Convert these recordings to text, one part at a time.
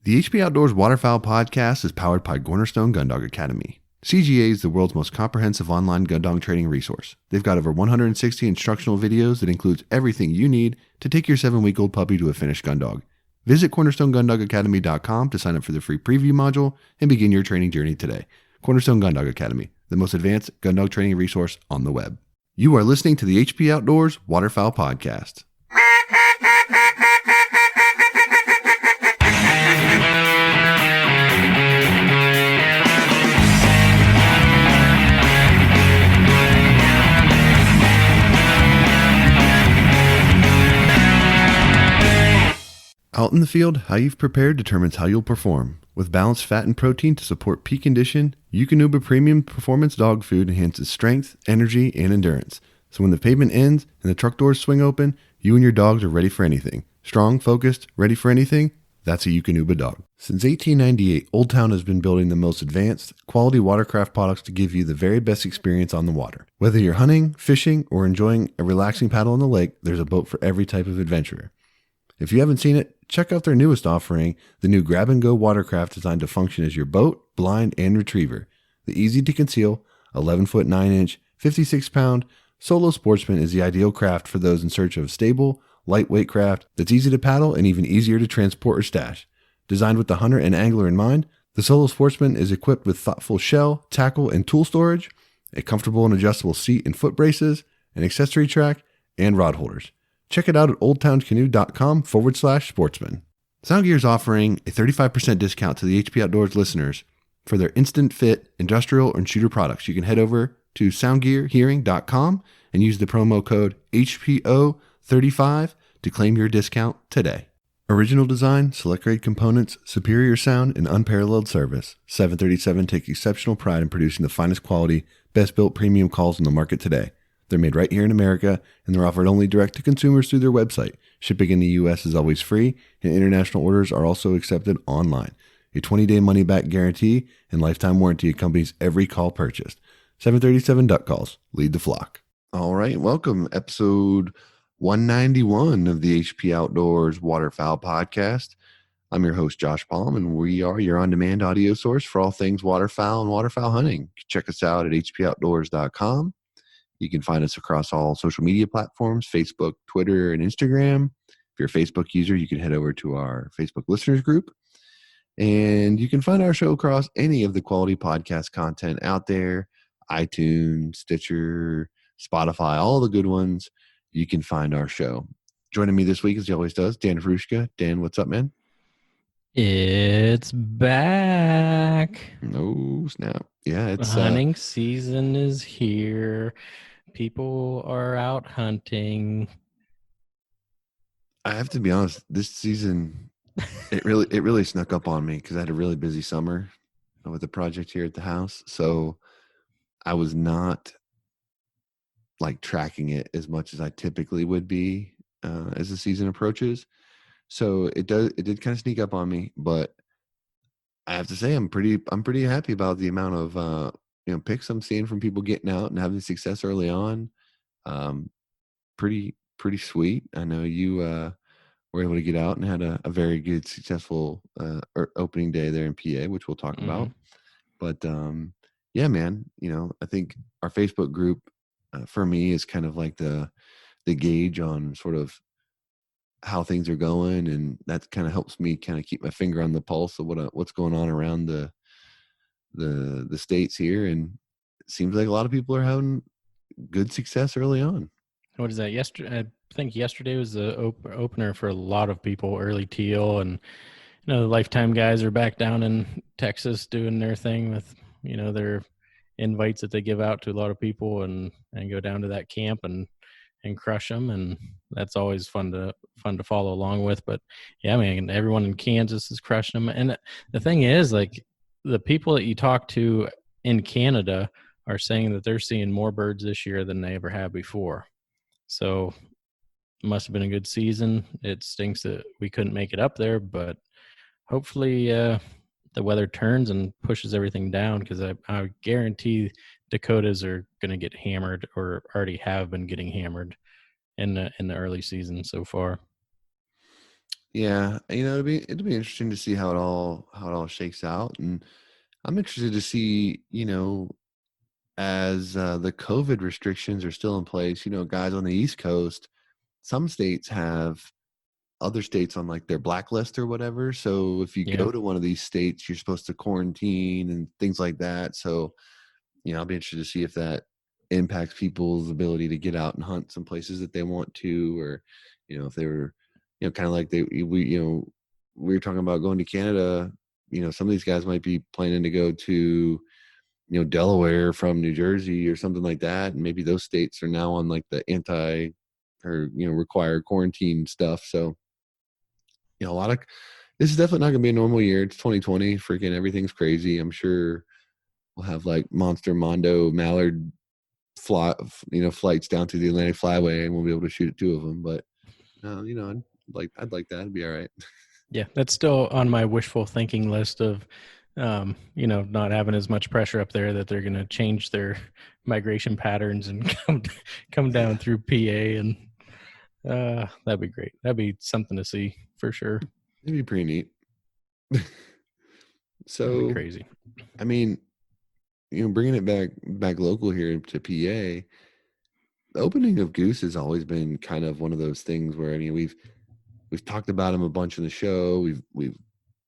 The HP Outdoors Waterfowl podcast is powered by Cornerstone Gundog Academy. CGA is the world's most comprehensive online gun dog training resource. They've got over 160 instructional videos that includes everything you need to take your 7-week-old puppy to a finished gun dog. Visit cornerstonegundogacademy.com to sign up for the free preview module and begin your training journey today. Cornerstone Gun Dog Academy, the most advanced gun dog training resource on the web. You are listening to the HP Outdoors Waterfowl podcast. Out in the field, how you've prepared determines how you'll perform. With balanced fat and protein to support peak condition, HPOWP Premium Performance Dog Food enhances strength, energy, and endurance. So when the pavement ends and the truck doors swing open, you and your dogs are ready for anything. Strong, focused, ready for anything? That's a HPOWP dog. Since 1898, Old Town has been building the most advanced, quality watercraft products to give you the very best experience on the water. Whether you're hunting, fishing, or enjoying a relaxing paddle on the lake, there's a boat for every type of adventurer. If you haven't seen it, check out their newest offering, the new grab-and-go watercraft designed to function as your boat, blind, and retriever. The easy-to-conceal, 11-foot 9-inch, 56-pound Solo Sportsman is the ideal craft for those in search of a stable, lightweight craft that's easy to paddle and even easier to transport or stash. Designed with the hunter and angler in mind, the Solo Sportsman is equipped with thoughtful shell, tackle, and tool storage, a comfortable and adjustable seat and foot braces, an accessory track, and rod holders. Check it out at oldtowncanoe.com/sportsman. Soundgear is offering a 35% discount to the HP Outdoors listeners for their instant fit industrial and shooter products. You can head over to soundgearhearing.com and use the promo code HPO35 to claim your discount today. Original design, select grade components, superior sound, and unparalleled service. 737 takes exceptional pride in producing the finest quality, best built premium calls in the market today. They're made right here in America, and they're offered only direct to consumers through their website. Shipping in the U.S. is always free, and international orders are also accepted online. A 20-day money-back guarantee and lifetime warranty accompanies every call purchased. 737 Duck Calls. Lead the flock. All right, welcome. Episode 191 of the HP Outdoors Waterfowl Podcast. I'm your host, Josh Palm, and we are your on-demand audio source for all things waterfowl and waterfowl hunting. Check us out at hpoutdoors.com. You can find us across all social media platforms, Facebook, Twitter, and Instagram. If you're a Facebook user, you can head over to our Facebook listeners group. And you can find our show across any of the quality podcast content out there, iTunes, Stitcher, Spotify, all the good ones. You can find our show. Joining me this week, as he always does, Dan Frushka. Dan, what's up, man? It's back. Oh, snap. Yeah, it's hunting season is here. People are out hunting. I have to be honest, this season it really snuck up on me because I had a really busy summer with the project here at the house. So I was not like tracking it as much as I typically would be as the season approaches. So it did kind of sneak up on me, but I have to say I'm pretty happy about the amount of picks I'm seeing from people getting out and having success early on. Pretty sweet. I know you were able to get out and had a very good, successful opening day there in PA, which we'll talk about. But yeah, man, I think our Facebook group for me is kind of like the gauge on sort of how things are going, and that kind of helps me kind of keep my finger on the pulse of what's going on around the states here. And it seems like a lot of people are having good success early on. What is that? Yesterday, I think yesterday was the opener for a lot of people. Early teal, and the Lifetime guys are back down in Texas doing their thing with their invites that they give out to a lot of people, and go down to that camp and crush them, and that's always fun to follow along with. But yeah, man, everyone in Kansas is crushing them. And the thing is, like, the people that you talk to in Canada are saying that they're seeing more birds this year than they ever have before. So it must have been a good season. It stinks that we couldn't make it up there, but hopefully the weather turns and pushes everything down, because I guarantee Dakotas are going to get hammered, or already have been getting hammered in the early season so far. Yeah, it'll be interesting to see how it all shakes out, and I'm interested to see, as the COVID restrictions are still in place. Guys on the East Coast, some states have other states on like their blacklist or whatever. So if you Yeah. go to one of these states, you're supposed to quarantine and things like that. So I'll be interested to see if that impacts people's ability to get out and hunt some places that they want to, or if they were, kind of like we were talking about going to Canada. Some of these guys might be planning to go to Delaware from New Jersey or something like that, and maybe those states are now on like the anti or required quarantine stuff. So a lot of this is definitely not going to be a normal year. It's 2020. Freaking everything's crazy. I'm sure we'll have like monster mondo mallard flights down to the Atlantic Flyway, and we'll be able to shoot two of them. But I'd like that. It'd be all right. Yeah, that's still on my wishful thinking list of, not having as much pressure up there that they're going to change their migration patterns and come down through PA, and that'd be great. That'd be something to see for sure. It'd be pretty neat. That'd be So, crazy. I mean, bringing it back local here to PA, the opening of Goose has always been kind of one of those things where we've talked about him a bunch in the show. We've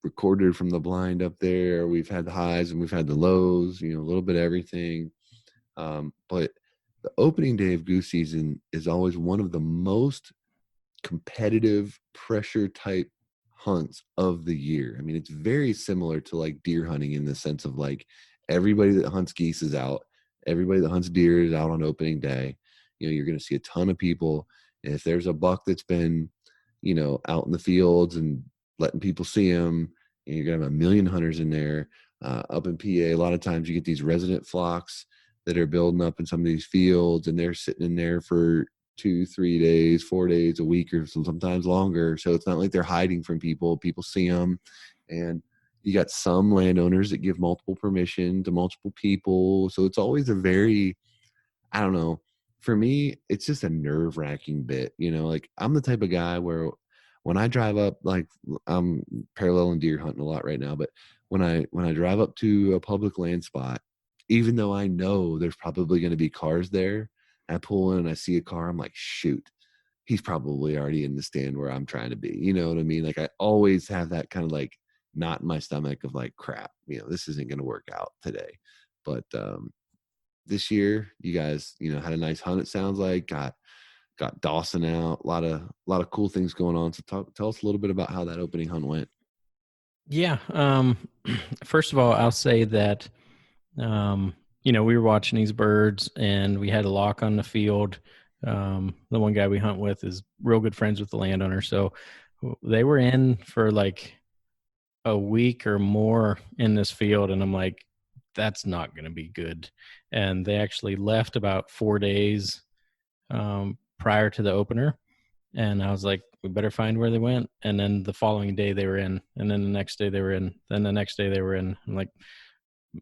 recorded from the blind up there. We've had the highs and we've had the lows. A little bit of everything. But the opening day of goose season is always one of the most competitive pressure type hunts of the year. I mean, it's very similar to like deer hunting in the sense of like everybody that hunts geese is out, everybody that hunts deer is out on opening day. You're going to see a ton of people. And if there's a buck that's been, out in the fields and letting people see him, and you're going to have a million hunters in there. Up in PA, a lot of times you get these resident flocks that are building up in some of these fields, and they're sitting in there for 2 3 days 4 days a week, or sometimes longer. So it's not like they're hiding from people see them. And you got some landowners that give multiple permission to multiple people, so it's always a very, I don't know, for me it's just a nerve-wracking bit. Like I'm the type of guy where when I drive up, like I'm parallel and deer hunting a lot right now, but when I drive up to a public land spot, even though I know there's probably going to be cars there, I pull in and I see a car, I'm like, shoot, he's probably already in the stand where I'm trying to be. You know what I mean? Like I always have that kind of like knot in my stomach of like, crap, this isn't going to work out today. But this year, you guys, had a nice hunt. It sounds like got Dawson out. A lot of cool things going on. So tell us a little bit about how that opening hunt went. Yeah. First of all, I'll say that, we were watching these birds and we had a lock on the field. The one guy we hunt with is real good friends with the landowner. So they were in for like a week or more in this field. And I'm like, that's not going to be good. And they actually left about 4 days prior to the opener. And I was like, we better find where they went. And then the following day they were in. And then the next day they were in. Then the next day they were in. I'm like,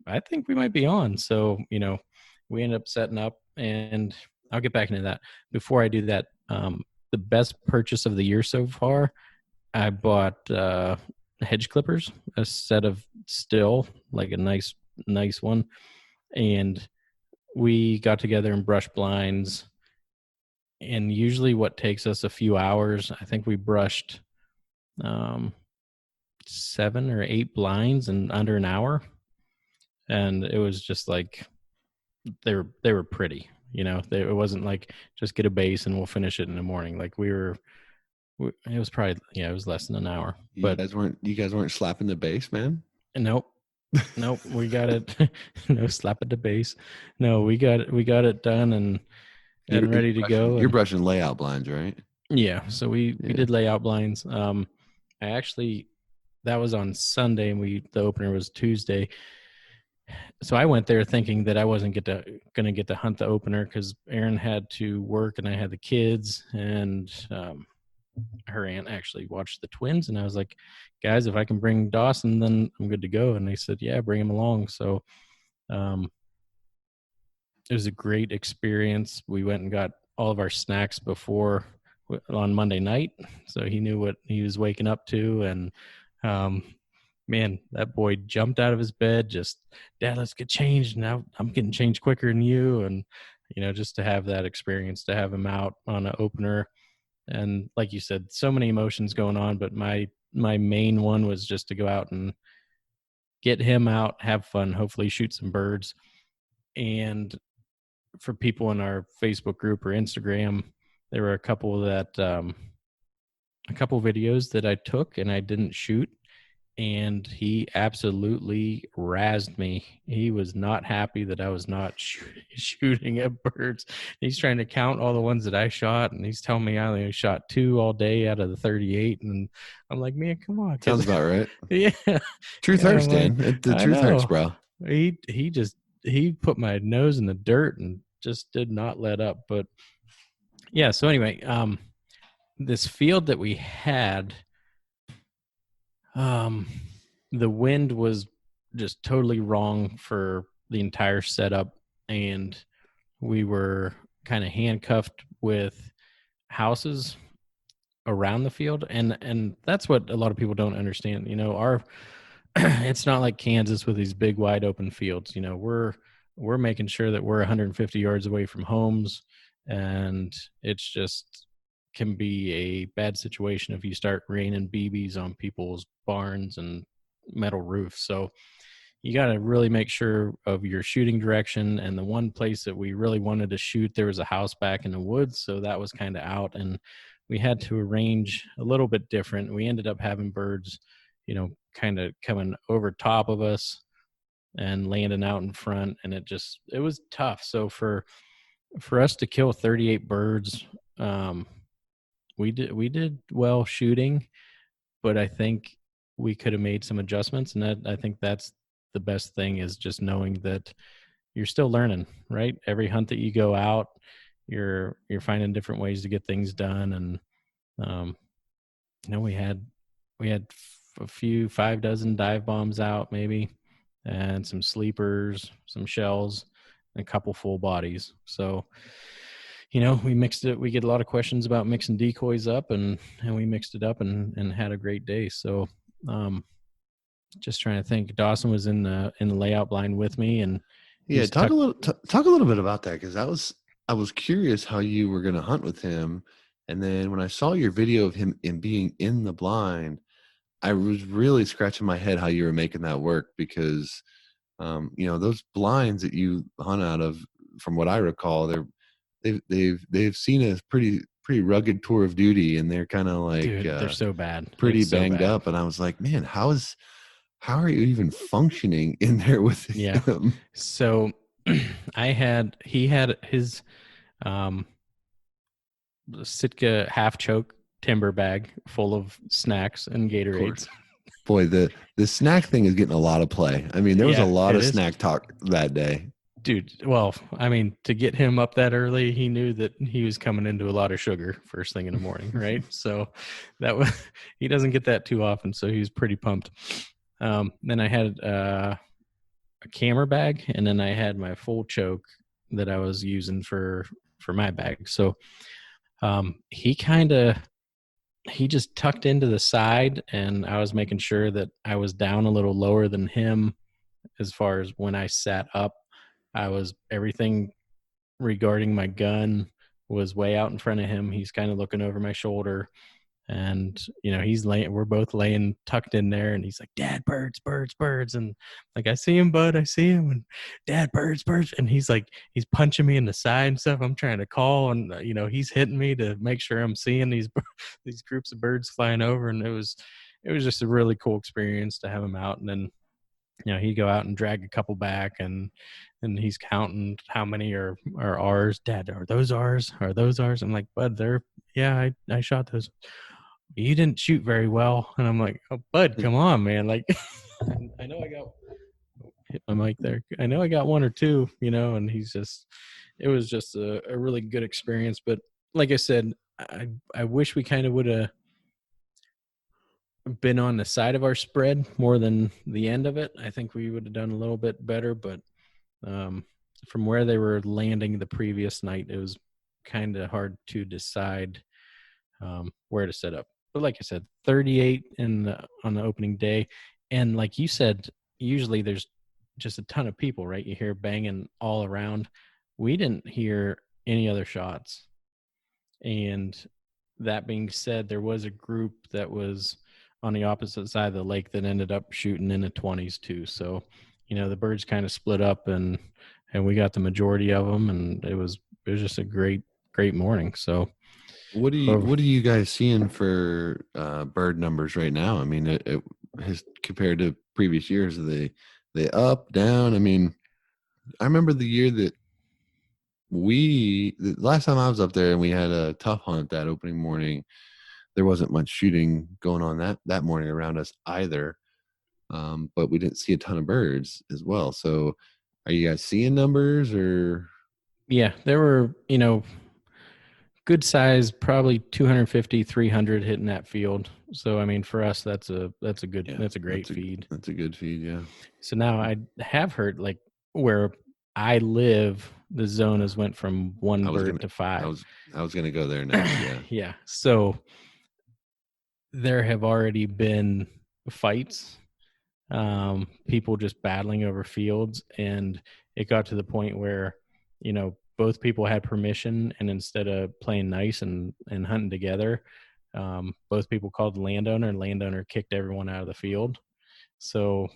I think we might be on. So, we ended up setting up, and I'll get back into that. Before I do that, the best purchase of the year so far, I bought hedge clippers, a set of still, like a nice one. And we got together and brushed blinds. And usually what takes us a few hours, I think we brushed 7 or 8 blinds in under an hour. And it was just like, they were pretty, it wasn't like just get a base and we'll finish it in the morning. Like it was probably, it was less than an hour, but You guys weren't slapping the base, man. nope. We got it. No slap at the base. No, we got it done and ready to go. You're And brushing layout blinds, right? yeah, so we Yeah. did layout blinds. I actually, that was on Sunday, and the opener was Tuesday. So I went there thinking that I wasn't going to get to hunt the opener because Aaron had to work and I had the kids, and her aunt actually watched the twins. And I was like, guys, if I can bring Dawson, then I'm good to go. And they said, yeah, bring him along. So it was a great experience. We went and got all of our snacks before on Monday night, so he knew what he was waking up to. And um, man, that boy jumped out of his bed, just, Dad, let's get changed. Now I'm getting changed quicker than you. And just to have that experience, to have him out on an opener, and like you said, so many emotions going on. But my main one was just to go out and get him out, have fun, hopefully shoot some birds. And for people in our Facebook group or Instagram, there were a couple videos that I took and I didn't shoot, and he absolutely razzed me. He was not happy that I was not shooting at birds. He's trying to count all the ones that I shot, and he's telling me I only shot 2 all day out of the 38. And I'm like, man, come on, Sounds about right. yeah, Truth yeah. hurts, I'm like, Dan. The I truth hurts, know. bro. He put my nose in the dirt and just did not let up. But yeah, so anyway, this field that we had, the wind was just totally wrong for the entire setup, and we were kind of handcuffed with houses around the field. And that's what a lot of people don't understand. Our it's not like Kansas with these big wide open fields. We're making sure that we're 150 yards away from homes, and it's just can be a bad situation if you start raining BBs on people's barns and metal roofs. So you got to really make sure of your shooting direction. And the one place that we really wanted to shoot, there was a house back in the woods, so that was kind of out, and we had to arrange a little bit different. We ended up having birds, kind of coming over top of us and landing out in front, and it was tough. So for us to kill 38 birds, we did well shooting, but I think we could have made some adjustments. And I think that's the best thing, is just knowing that you're still learning, right? Every hunt that you go out, you're finding different ways to get things done. And um, we had a few 5 dozen dive bombs out, maybe, and some sleepers, some shells, and a couple full bodies. So we mixed it. We get a lot of questions about mixing decoys up, and we mixed it up and had a great day. So just trying to think. Dawson was in the layout blind with me, and Yeah, talk a little bit about that, because I was curious how you were going to hunt with him, and then when I saw your video of him being in the blind, I was really scratching my head how you were making that work, because those blinds that you hunt out of, from what I recall, they've seen a pretty rugged tour of duty, and they're kind of like, dude, they're so bad, pretty so banged bad. up. And I was like, man, how are you even functioning in there with Yeah. him? So he had his Sitka half choke timber bag full of snacks and Gatorades. Boy, the snack thing is getting a lot of play. I mean, there was a Yeah, lot it of is. snack talk that day. Dude, well, I mean, to get him up that early, he knew that he was coming into a lot of sugar first thing in the morning, right? So that was he doesn't get that too often, so he was pretty pumped. Then I had a camera bag, and then I had my full choke that I was using for my bag. So he just tucked into the side, and I was making sure that I was down a little lower than him as far as when I sat up. I was everything regarding my gun was way out in front of him. He's kind of looking over my shoulder, and he's laying. We're both laying tucked in there, and he's like, "Dad, birds, birds, birds!" And like, "I see him, bud, I see him." And "Dad, birds, birds!" And he's like, he's punching me in the side and stuff. I'm trying to call, and he's hitting me to make sure I'm seeing these these groups of birds flying over. And it was just a really cool experience to have him out. And then he'd go out and drag a couple back, and he's counting how many are ours. "Dad, are those ours? Are those ours?" I'm like, "Bud, yeah, I shot those." "You didn't shoot very well." And I'm like, "Oh, bud, come on, man. Like, I know I got hit my mic there. I know I got one or two, and it was just a really good experience. But like I said, I wish we kind of would have been on the side of our spread more than the end of it. I think we would have done a little bit better, but from where they were landing the previous night, it was kind of hard to decide where to set up. But like I said, 38 on the opening day, and like you said, usually there's just a ton of people, right? You hear banging all around. We didn't hear any other shots. And that being said, there was a group that was on the opposite side of the lake that ended up shooting in the 20s too. So, the birds kind of split up, and we got the majority of them, and it was just a great morning. So, What are you guys seeing for bird numbers right now? I mean, it has compared to previous years. Are they up, down? I mean, I remember the year that the last time I was up there and we had a tough hunt that opening morning. There wasn't much shooting going on that morning around us either, but we didn't see a ton of birds as well. So, are you guys seeing numbers or? yeah, there were, good size, probably 250, 300 hitting that field. So, I mean, for us, that's a great feed. That's a good feed, yeah. So now I have heard, like, where I live, the zone has went from one bird to five. I was gonna go there next. Yeah. Yeah. So there have already been fights, people just battling over fields, and it got to the point where, both people had permission, and instead of playing nice and hunting together, both people called the landowner, and landowner kicked everyone out of the field. So,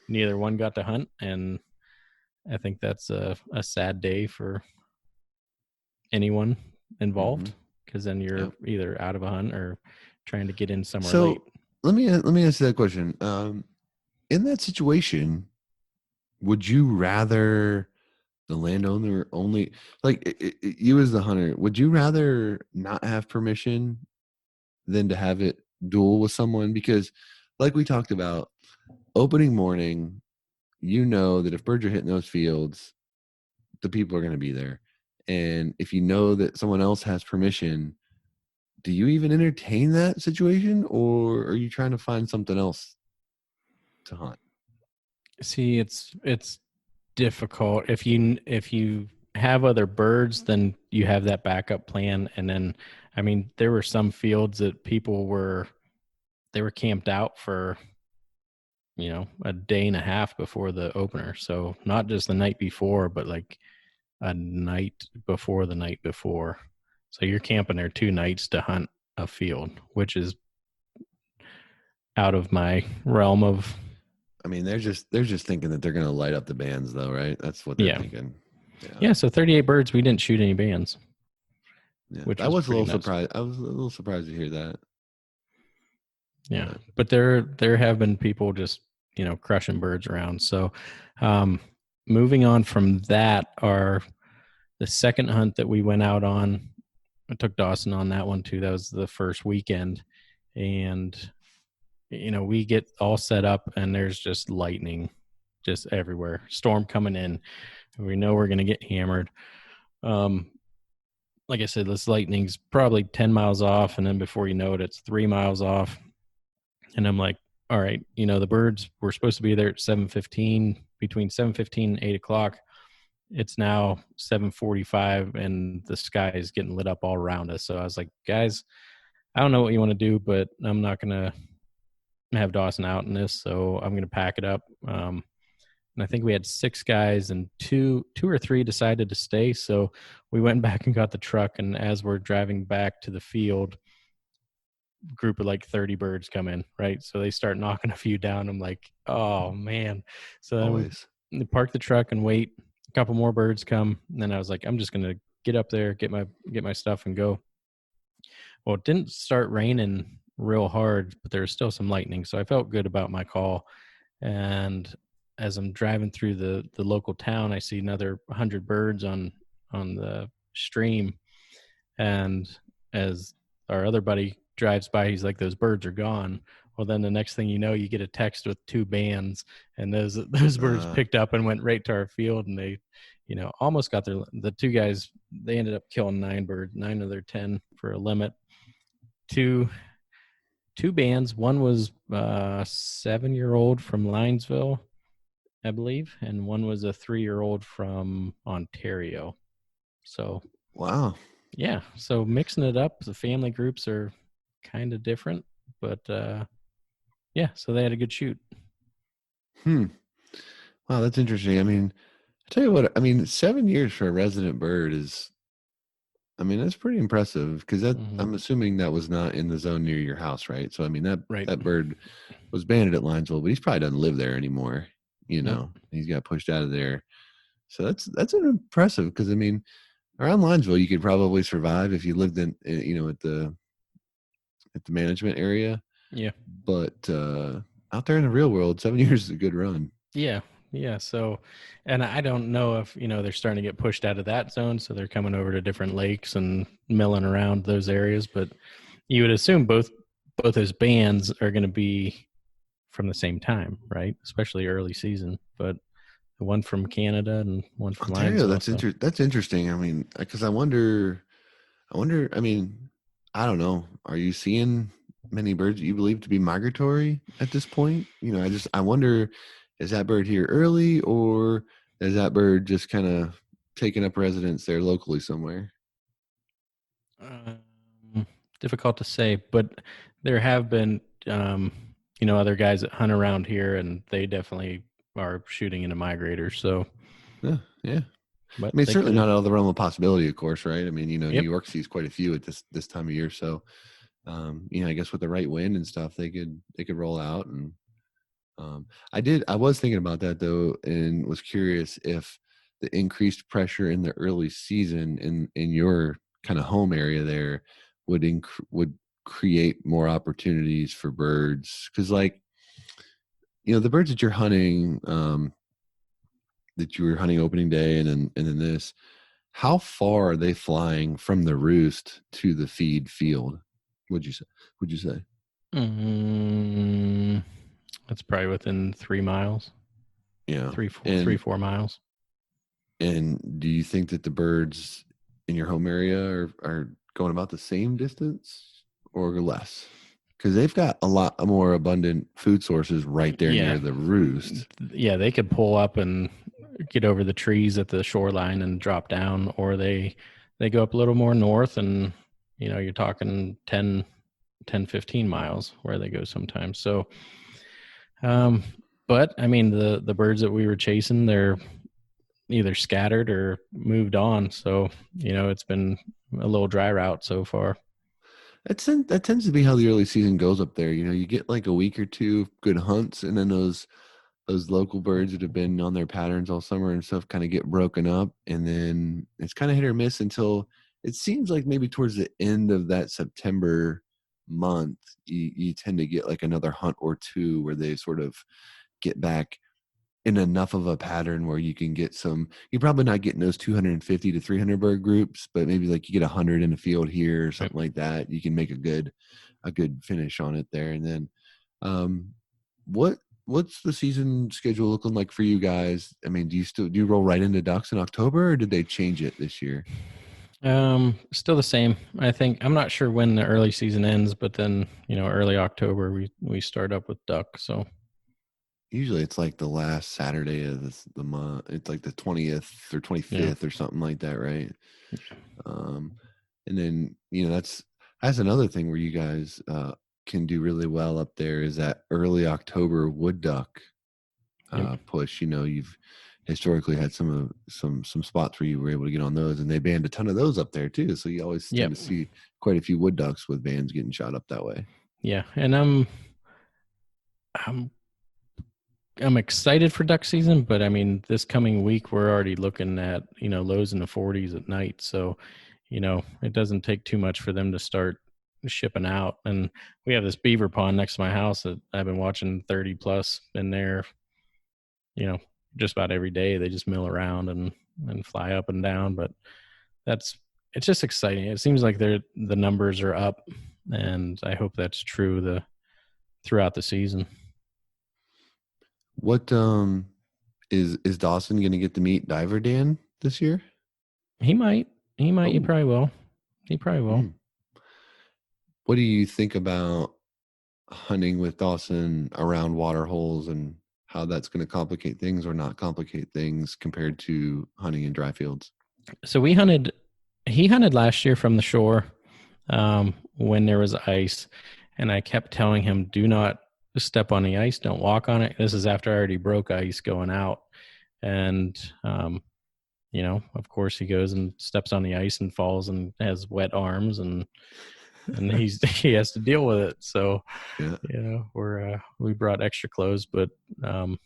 neither one got to hunt, and I think that's a sad day for anyone involved, because then you're either out of a hunt or trying to get in somewhere late. Let me ask you that question. In that situation, would you rather the landowner only, like you as the hunter, would you rather not have permission than to have it duel with someone? Because, like we talked about, opening morning, that if birds are hitting those fields, the people are going to be there. And if you know that someone else has permission, do you even entertain that situation, or are you trying to find something else to hunt? See, it's difficult. If you have other birds, then you have that backup plan. And then, I mean, there were some fields that they were camped out for, a day and a half before the opener. So not just the night before, but like a night before the night before. So you're camping there 2 nights to hunt a field, which is out of my realm of. I mean, they're just thinking that they're going to light up the bands, though, right? That's what they're thinking. Yeah. So 38 birds, we didn't shoot any bands. Yeah, which I was a little nuts. surprised. I was a little surprised to hear that. Yeah, but there have been people just crushing birds around. So, moving on from that, the second hunt that we went out on, I took Dawson on that one too. That was the first weekend, and we get all set up, and there's just lightning, just everywhere. Storm coming in. We know we're gonna get hammered. Like I said, this lightning's probably 10 miles off, and then before you know it, it's 3 miles off. And I'm like, all right, the birds were supposed to be there at 7:15, between 7:15 and 8 o'clock. It's now 7:45, and the sky is getting lit up all around us. So I was like, guys, I don't know what you want to do, but I'm not going to have Dawson out in this. So I'm going to pack it up. And I think we had 6 guys, and two or three decided to stay. So we went back and got the truck. And as we're driving back to the field, group of like 30 birds come in, right? So they start knocking a few down. I'm like, oh man. So then we park the truck and wait. A couple more birds come, and then I was like, I'm just gonna get up there, get my stuff and go. Well, it didn't start raining real hard, but there was still some lightning, so I felt good about my call. And as I'm driving through the local town, I see another 100 birds on the stream, and as our other buddy drives by, he's like, those birds are gone. Well, then the next thing you know, you get a text with 2 bands, and those birds picked up and went right to our field, and they almost got the 2 guys. They ended up killing 9 birds, 9 of their 10 for a limit. Two bands. One was 7-year-old from Linesville, I believe, and one was a 3-year-old from Ontario. So wow. Yeah. So mixing it up, the family groups are kind of different, but yeah. So they had a good shoot. Hmm. Wow, that's interesting. I mean, I tell you what, I mean, 7 years for a resident bird is, I mean, that's pretty impressive because that Hmm. I'm assuming that was not in the zone near your house, right? So I mean Right. that bird was banded at Linesville, but he's probably doesn't live there anymore. You Nope. know, he's got pushed out of there. So that's an impressive because I mean, around Linesville, you could probably survive if you lived in you know at the management area, Yeah. but out there in the real world, 7 years is a good run. Yeah. Yeah. So, and I don't know if, they're starting to get pushed out of that zone. So they're coming over to different lakes and milling around those areas. But you would assume both those bands are going to be from the same time, right? Especially early season. But one from Canada and one from Ontario, Linesville. So, that's interesting. I mean, because I wonder. I mean, I don't know. Are you seeing many birds that you believe to be migratory at this point? You know, I wonder, is that bird here early, or is that bird just kind of taking up residence there locally somewhere? um, difficult to say, but there have been, um, other guys that hunt around here, and they definitely are shooting into migrators. So, Yeah, yeah. but I mean, it's they certainly could. not out of the realm of possibility, of course, right? I mean, you know, New Yep. York sees quite a few at this time of year, so you know, I guess with the right wind and stuff, they could roll out. And I was thinking about that though, and was curious if the increased pressure in the early season in your kind of home area there would create more opportunities for birds, because like you know the birds that you're hunting, that you were hunting opening day and then this, how far are they flying from the roost to the feed field? Would you say? Would you say? Mm, that's probably within 3 miles, Yeah. three, And 4 miles. do you think that the birds in your home area are going about the same distance or less? Because they've got a lot more abundant food sources right there Yeah. near the roost. Yeah. They could pull up and get over the trees at the shoreline and drop down, or they go up a little more north, and you're talking 10, 15 miles where they go sometimes. So, um, but I mean, the birds that we were chasing, they're either scattered or moved on. So, it's been a little dry route so far. That tends to be how the early season goes up there. You know, you get like a week or two of good hunts, and then those local birds that have been on their patterns all summer and stuff kind of get broken up, and then it's kind of hit or miss until it seems like maybe towards the end of that September month, you tend to get like another hunt or two where they sort of get back in enough of a pattern where you can get some. You're probably not getting those 250 to 300 bird groups, but maybe like you get 100 in the field here or Right. something like that. You can make a good finish on it there. And then um what what's the season schedule looking like for you guys? I mean, do you roll right into ducks in October, or did they change it this year? Still the same. I think I'm not sure when the early season ends, but then early October we start up with duck. So Usually it's like the last Saturday of the month. It's like the 20th or yeah, 25th or something like that, right? Um, and then you know that's another thing where you guys can do really well up there is that early October wood duck yep, push. You know, you've historically had some spots where you were able to get on those, and they banned a ton of those up there too. So you always tend yep, to see quite a few wood ducks with bands getting shot up that way. yeah. And I'm I'm excited for duck season, but I mean, this coming week we're already looking at lows in the 40s at night. So it doesn't take too much for them to start shipping out. And we have this beaver pond next to my house that I've been watching 30 plus in there, you know, just about every day. They just mill around and fly up and down. But that's it's just exciting. It seems like the numbers are up, and I hope that's true throughout the season. What is Dawson going to get to meet Diver Dan this year? He might. He might. He Oh, probably will. He probably will. hmm. What do you think about hunting with Dawson around water holes and how that's going to complicate things or not complicate things compared to hunting in dry fields? So we hunted. he hunted last year from the shore when there was ice, and I kept telling him, "Do not step on the ice. Don't walk on it." This is after I already broke ice going out, and of course, he goes and steps on the ice and falls and has wet arms, and he has to deal with it. So Yeah. we brought extra clothes, but um,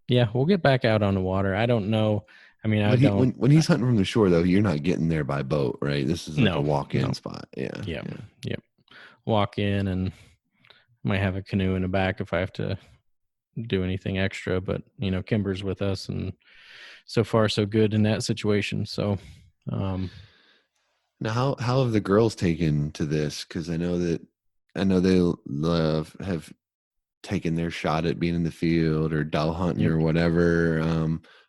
yeah, we'll get back out on the water. I don't know. I mean, I But he don't. when he's hunting from the shore though, you're not getting there by boat, right? This is like a No, walk-in no. spot. Yeah. Yep, Yeah. yep. Walk in and might have a canoe in the back if I have to do anything extra. But Kimber's with us, and so far so good in that situation. So, Now, how have the girls taken to this? Because I know they have taken their shot at being in the field or dull hunting yep, or whatever.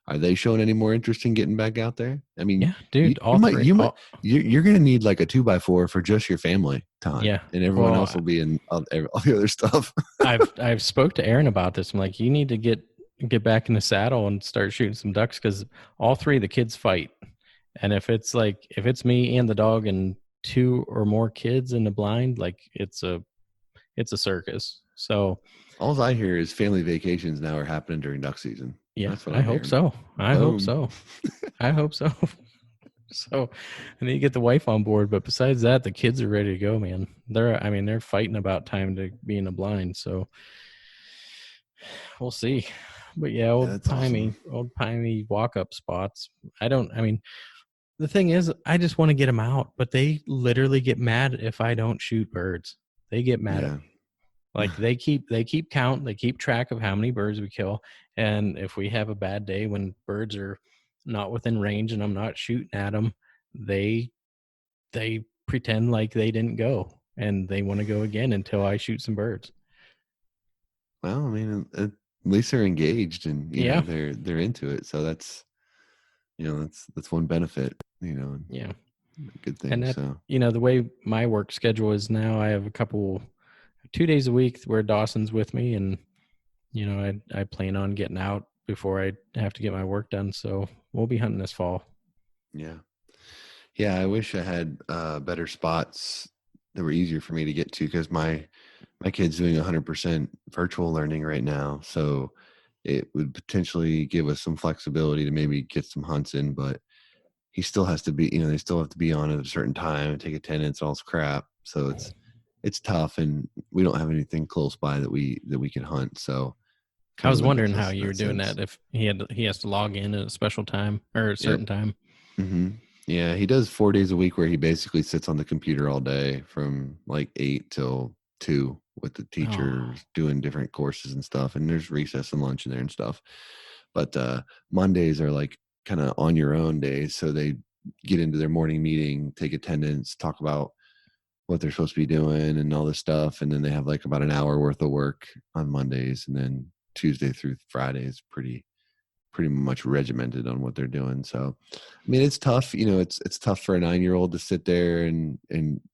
Are they showing any more interest in getting back out there? I mean, yeah, dude. you All might three. All, you're going to need like a 2x4 for just your family to hunt, yeah. and everyone else Well, will be in all the other stuff. I've spoke to Aaron about this. I'm like, you need to get back in the saddle and start shooting some ducks because all three of the kids fight, and if it's me and the dog and two or more kids in the blind, like it's a circus. So All I hear is family vacations now are happening during duck season. yeah, That's what I I'm hope hearing. so. I hope Boom. so. I hope so. So I need to get the wife on board, but besides that, the kids are ready to go, man. They're fighting about time to be in the blind. So we'll see. But yeah, Yeah, that's awesome. old piney walk up spots. I mean, the thing is, I just want to get them out, but they literally get mad if I don't shoot birds. They get mad at Yeah. me. Like they keep count, they keep track of how many birds we kill, and if we have a bad day when birds are not within range and I'm not shooting at them, they they pretend like they didn't go and they want to go again until I shoot some birds. Well, I mean, at least they're engaged and Yeah, they're into it. So that's one benefit. yeah, A good and thing. that So the way my work schedule is now, I have a couple 2 days a week where Dawson's with me, and I plan on getting out before I have to get my work done. So we'll be hunting this fall. yeah, yeah. I wish I had better spots that were easier for me to get to because my kid's doing 100% virtual learning right now. So it would potentially give us some flexibility to maybe get some hunts in, but he still has to be, they still have to be on at a certain time and take attendance and all this crap. So it's tough, and we don't have anything close by that we can hunt. So I kind of was limits wondering how us in you were that doing sense. that, if he has to log in at a special time or a Yep. certain time. hmm Yeah, he does 4 days a week where he basically sits on the computer all day from like 8 till 2 with the Oh, teachers doing different courses and stuff. And there's recess and lunch in there and stuff. But Mondays are like kind of on your own days. So they get into their morning meeting, take attendance, talk about what they're supposed to be doing and all this stuff. And then they have like about an hour worth of work on Mondays. And then Tuesday through Friday is pretty much regimented on what they're doing. So, I mean, it's tough. It's tough for a 9-year-old to sit there and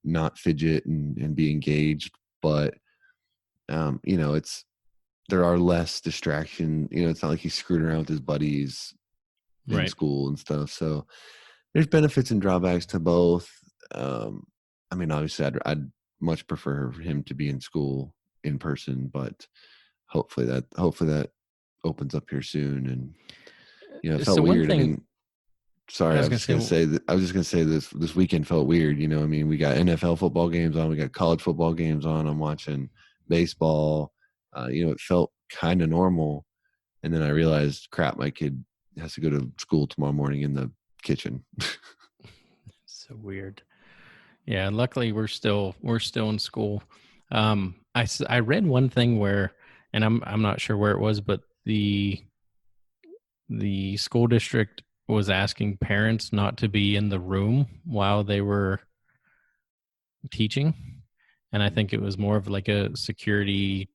not fidget and be engaged. But it's there are less distraction. It's not like he's screwing around with his buddies in right. school and stuff. So there's benefits and drawbacks to both. Um, I mean, obviously, I'd much prefer him to be in school in person, but hopefully that opens up here soon. And it felt So one weird. I thing mean, I sorry, was going to say, I was just gonna say this weekend felt weird. I mean, we got NFL football games on, we got college football games on. I'm watching baseball. It felt kind of normal, and then I realized, crap, my kid has to go to school tomorrow morning in the kitchen. so weird. Yeah, luckily we're still in school. I read one thing where, and I'm not sure where it was, but the school district was asking parents not to be in the room while they were teaching, and I think it was more of like a security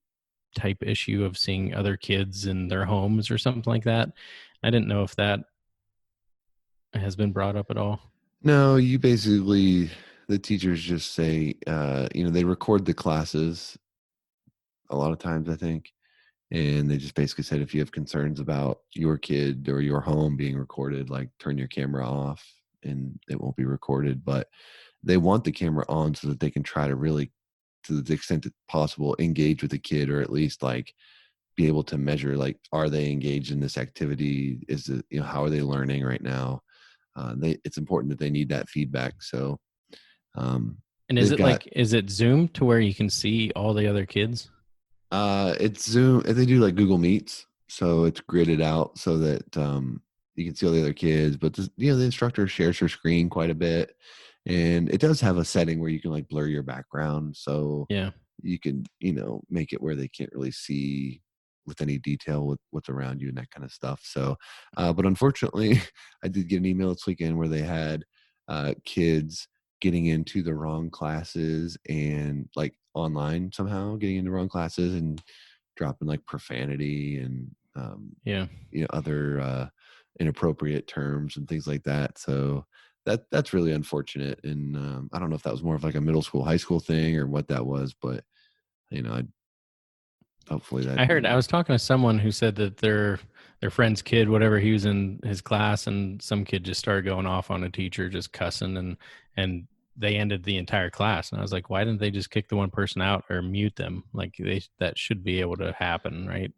type issue of seeing other kids in their homes or something like that. I didn't know if that has been brought up at all. No, you basically the teachers just say, they record the classes a lot of times, I think. And they just basically said, if you have concerns about your kid or your home being recorded, like turn your camera off. and it won't be recorded, but they want the camera on so that they can try to really, to the extent that possible, engage with the kid, or at least like be able to measure, like, are they engaged in this activity? Is it, how are they learning right now? It's important that they need that feedback. So um, And they've got is it Zoom to where you can see all the other kids? it's Zoom. They do like Google Meets, so it's gridded out so that you can see all the other kids. But the instructor shares her screen quite a bit, and it does have a setting where you can like blur your background, so Yeah. you can make it where they can't really see with any detail what's around you and that kind of stuff. So, but unfortunately, I did get an email this weekend where they had kids getting into the wrong classes, and like online somehow getting into wrong classes and dropping like profanity and Yeah. other inappropriate terms and things like that. So that's really unfortunate. And I don't know if that was more of like a middle school, high school thing or what that was, but I hopefully that I was talking to someone who said that their friend's kid, whatever, he was in his class, and some kid just started going off on a teacher, just cussing, and they ended the entire class. And I was like, why didn't they just kick the one person out or mute them? Like that should be able to happen, right?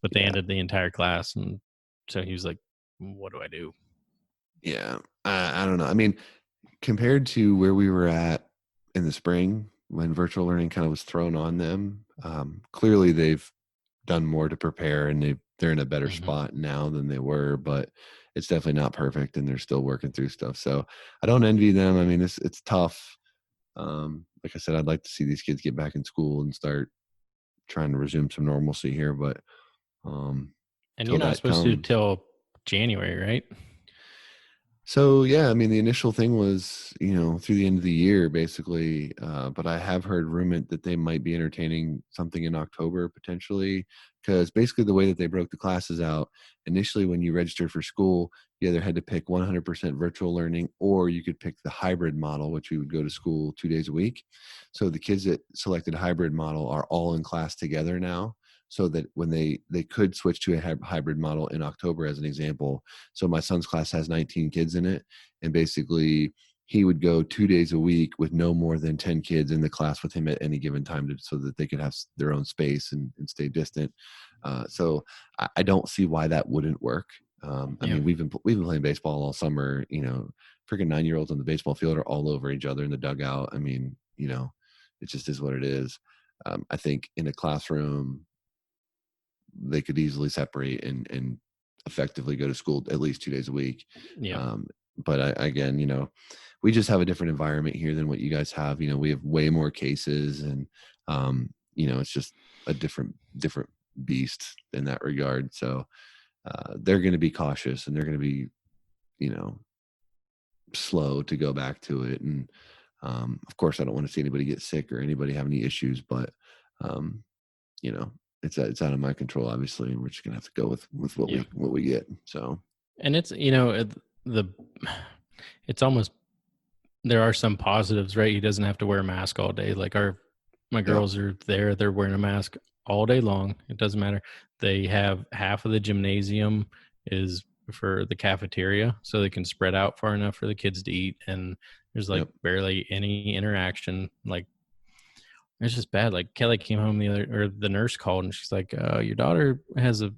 But they yeah ended the entire class, and so he was like, what do I do? yeah I don't know. I mean, compared to where we were at in the spring when virtual learning kind of was thrown on them, clearly they've done more to prepare, and they're in a better Hmm. spot now than they were, but it's definitely not perfect and they're still working through stuff. So I don't envy them. I mean, it's tough. Like I said, I'd like to see these kids get back in school and start trying to resume some normalcy here, but um And you're till not that supposed to comes. till January, right? So yeah, I mean, the initial thing was, through the end of the year, basically. But I have heard rumored that they might be entertaining something in October potentially, because basically the way that they broke the classes out initially, when you registered for school, you either had to pick 100% virtual learning, or you could pick the hybrid model, which we would go to school 2 days a week. So the kids that selected hybrid model are all in class together now, so that when they could switch to a hybrid model in October, as an example. So my son's class has 19 kids in it, and basically he would go 2 days a week with no more than 10 kids in the class with him at any given time, so that they could have their own space and stay distant. So I don't see why that wouldn't work. I Yeah. mean, we've been playing baseball all summer. Freaking 9-year-olds on the baseball field are all over each other in the dugout. I mean, it just is what it is. I think in a classroom, they could easily separate and effectively go to school at least 2 days a week. Yeah. But again, we just have a different environment here than what you guys have. We have way more cases, and it's just a different beast in that regard. So they're going to be cautious, and they're going to be, you know, slow to go back to it. And of course, I don't want to see anybody get sick or anybody have any issues, but um, you know, it's out of my control, obviously, and we're just gonna have to go with what Yeah. we get. So And it's, the, it's almost, there are some positives, right? He doesn't have to wear a mask all day. Like my yeah, girls are there, they're wearing a mask all day long. It doesn't matter. They have half of the gymnasium is for the cafeteria, so they can spread out far enough for the kids to eat. And there's like yep, barely any interaction. Like, it's just bad. Like, Kelly came home the nurse called, and she's like, your daughter has a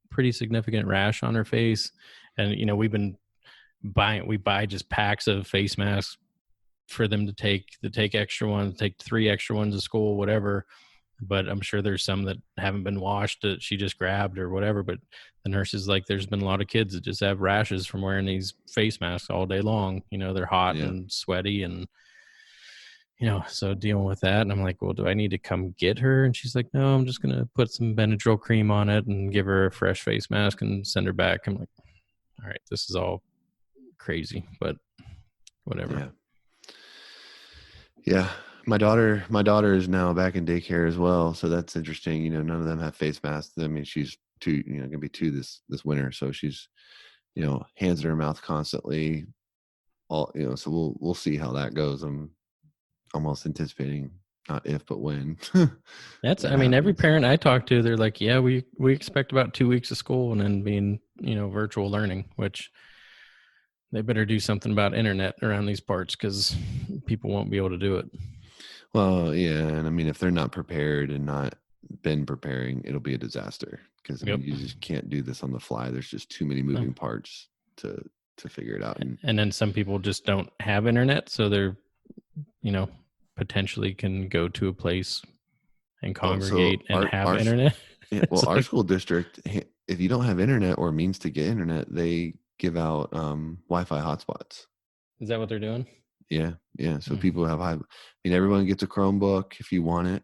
pretty significant rash on her face. And, we've been we buy just packs of face masks for them to take extra ones, take 3 extra ones to school, whatever. But I'm sure there's some that haven't been washed that she just grabbed or whatever. But the nurse is like, there's been a lot of kids that just have rashes from wearing these face masks all day long. They're hot yeah, and sweaty, and so dealing with that. And I'm like, well, do I need to come get her? And she's like, no, I'm just going to put some Benadryl cream on it and give her a fresh face mask and send her back. I'm like, all right, this is all crazy, but whatever. yeah, yeah. My daughter is now back in daycare as well, so that's interesting. None of them have face masks. I mean, she's two, gonna be two this winter, so she's hands in her mouth constantly. All so we'll see how that goes. I'm almost anticipating, not if but when that I mean, every happens. parent I talk to, they're like, yeah, we expect about 2 weeks of school and then being, virtual learning, which They better do something about internet around these parts because people won't be able to do it. Well, yeah, and I mean, if they're not prepared and not been preparing, it'll be a disaster because I mean, Yep. you just can't do this on the fly. There's just too many moving parts to figure it out. And then some people just don't have internet, so they're, potentially can go to a place and congregate and have internet. Yeah, well, our school district, if you don't have internet or means to get internet, they give out Wi-Fi hotspots. Is that what they're doing? Yeah. So people have everyone gets a Chromebook if you want it.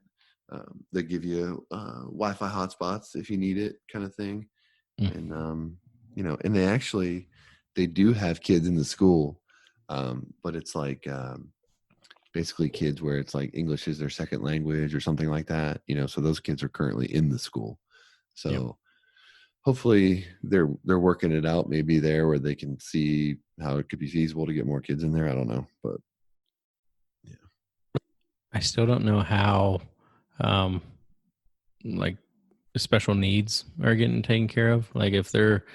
They give you Wi-Fi hotspots if you need it, kind of thing. And and they do have kids in the school, but it's like basically kids where it's like English is their second language or something like that. So those kids are currently in the school. So hopefully they're working it out maybe there where they can see how it could be feasible to get more kids in there. I don't know, but yeah. I still don't know how like special needs are getting taken care of. Like if they're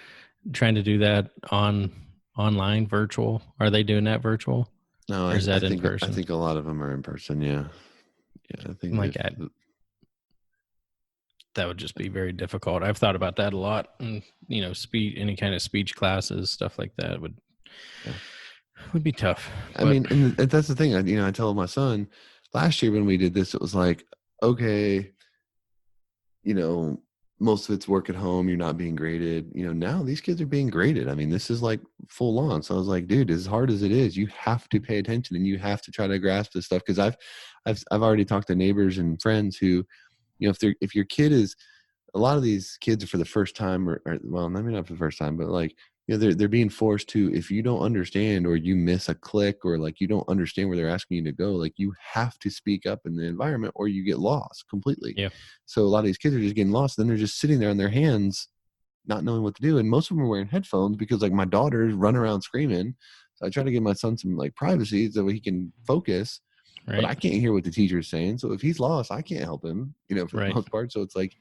trying to do that online virtual, are they doing that virtual? No, or is that I in think person? I think a lot of them are in person. Yeah. I think that would just be very difficult. I've thought about that a lot, and any kind of speech classes, stuff like that would be tough. I mean, and that's the thing. I tell my son last year when we did this, it was like, okay, most of it's work at home. You're not being graded. Now these kids are being graded. I mean, this is like full on. So I was like, dude, as hard as it is, you have to pay attention and you have to try to grasp this stuff. Because I've already talked to neighbors and friends who, if your kid is, a lot of these kids are for the first time, or well, maybe not for the first time, but like, they're being forced to, if you don't understand or you miss a click or like you don't understand where they're asking you to go, like you have to speak up in the environment or you get lost completely. Yeah. So a lot of these kids are just getting lost. Then they're just sitting there on their hands, not knowing what to do. And most of them are wearing headphones because like my daughter's running around screaming. So I try to give my son some like privacy so he can focus. Right. But I can't hear what the teacher's saying. So if he's lost, I can't help him, for the most part. So it's like,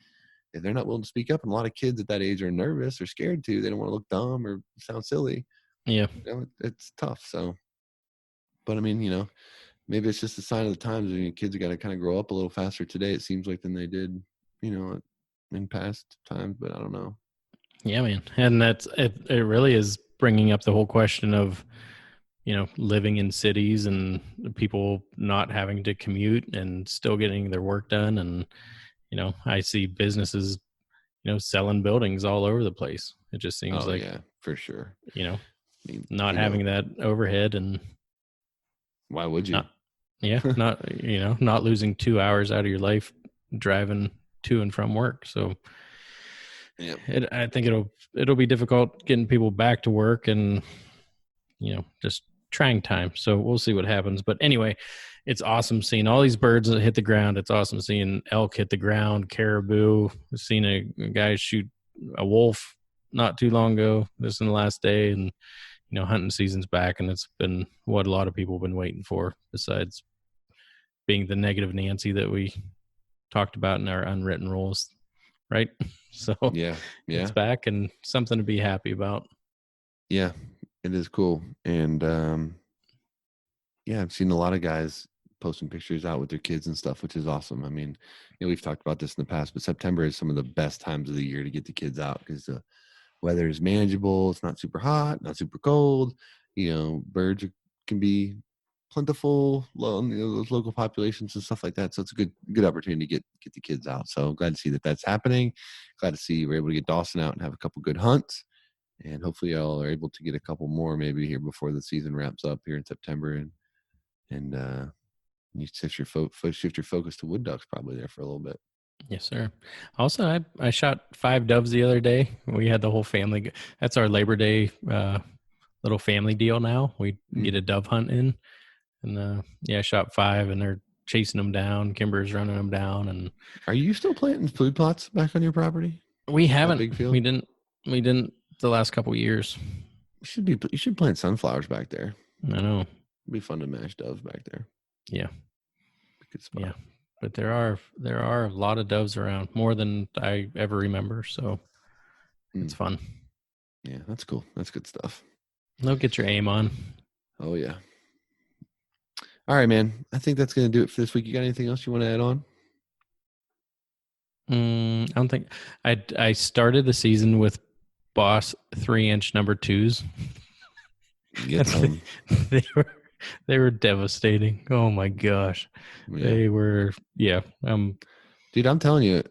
if they're not willing to speak up, and a lot of kids at that age are nervous or scared to, they don't want to look dumb or sound silly. Yeah. It's tough. So, but I mean, maybe it's just a sign of the times. Kids have got to kind of grow up a little faster today, it seems like, than they did, in past times, but I don't know. Yeah, man. And it really is bringing up the whole question of, living in cities and people not having to commute and still getting their work done. And, I see businesses, selling buildings all over the place. It just seems like, yeah, for sure. Not having that overhead, and why would you? Not losing 2 hours out of your life driving to and from work. So yeah, I think it'll be difficult getting people back to work and, just trying time. So we'll see what happens. But anyway, it's awesome seeing all these birds hit the ground. It's awesome seeing elk hit the ground, caribou. We've seen a guy shoot a wolf not too long ago, just in the last day. And, hunting season's back, and it's been what a lot of people have been waiting for, besides being the negative Nancy that we talked about in our unwritten rules. Right. So yeah, it's back and something to be happy about. Yeah, it is cool. And I've seen a lot of guys posting pictures out with their kids and stuff, which is awesome. I mean, we've talked about this in the past, but September is some of the best times of the year to get the kids out because the weather is manageable. It's not super hot, not super cold. Birds can be plentiful, those local populations and stuff like that. So it's a good opportunity to get the kids out. So I'm glad to see that that's happening. Glad to see we're able to get Dawson out and have a couple good hunts. And hopefully y'all are able to get a couple more maybe here before the season wraps up here in September. And you shift your focus to wood ducks probably there for a little bit. Yes, sir. Also, I shot 5 doves the other day. We had the whole family. That's our Labor Day little family deal now. We get a dove hunt in. And I shot 5, and they're chasing them down. Kimber's running them down. And are you still planting food plots back on your property? We haven't. Big field? We didn't the last couple of years. You should plant sunflowers back there. I know. It'd be fun to mash doves back there. Yeah. Good spot. Yeah. But there are a lot of doves around, more than I ever remember. So it's fun. Yeah, that's cool. That's good stuff. They'll get your aim on. Oh, yeah. All right, man. I think that's going to do it for this week. You got anything else you want to add on? I don't think I started the season with Boss 3-inch number 2s. Get them. they were devastating. Oh my gosh. Yeah. They were, yeah. Dude, I'm telling you,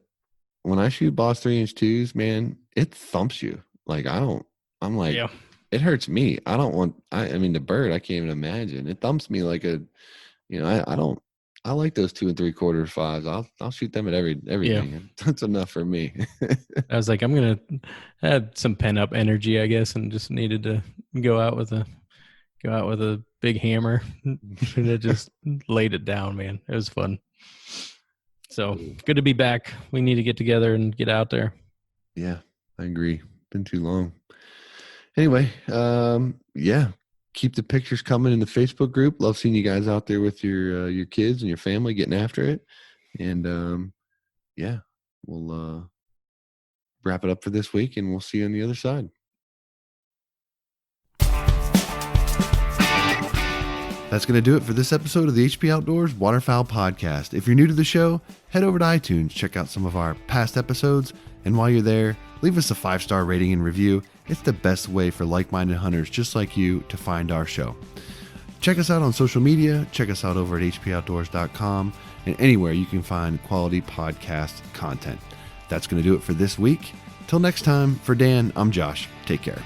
when I shoot Boss 3-inch 2s, man, it thumps you. Like, I'm like, yeah. It hurts me. I don't want, I mean, the bird, I can't even imagine. It thumps me like I like those 2 3/4 5s. I'll shoot them at everything. Yeah. That's enough for me. I was like, I'm gonna add some pent up energy, I guess, and just needed to go out with a big hammer, and it just laid it down, man. It was fun. So good to be back. We need to get together and get out there. Yeah, I agree. Been too long. Anyway, yeah. Keep the pictures coming in the Facebook group. Love seeing you guys out there with your kids and your family getting after it. And yeah, we'll wrap it up for this week, and we'll see you on the other side. That's going to do it for this episode of the HP Outdoors Waterfowl Podcast. If you're new to the show, head over to iTunes, check out some of our past episodes, and while you're there, leave us a 5-star rating and review. It's the best way for like-minded hunters just like you to find our show. Check us out on social media. Check us out over at hpoutdoors.com and anywhere you can find quality podcast content. That's going to do it for this week. Till next time, for Dan, I'm Josh. Take care.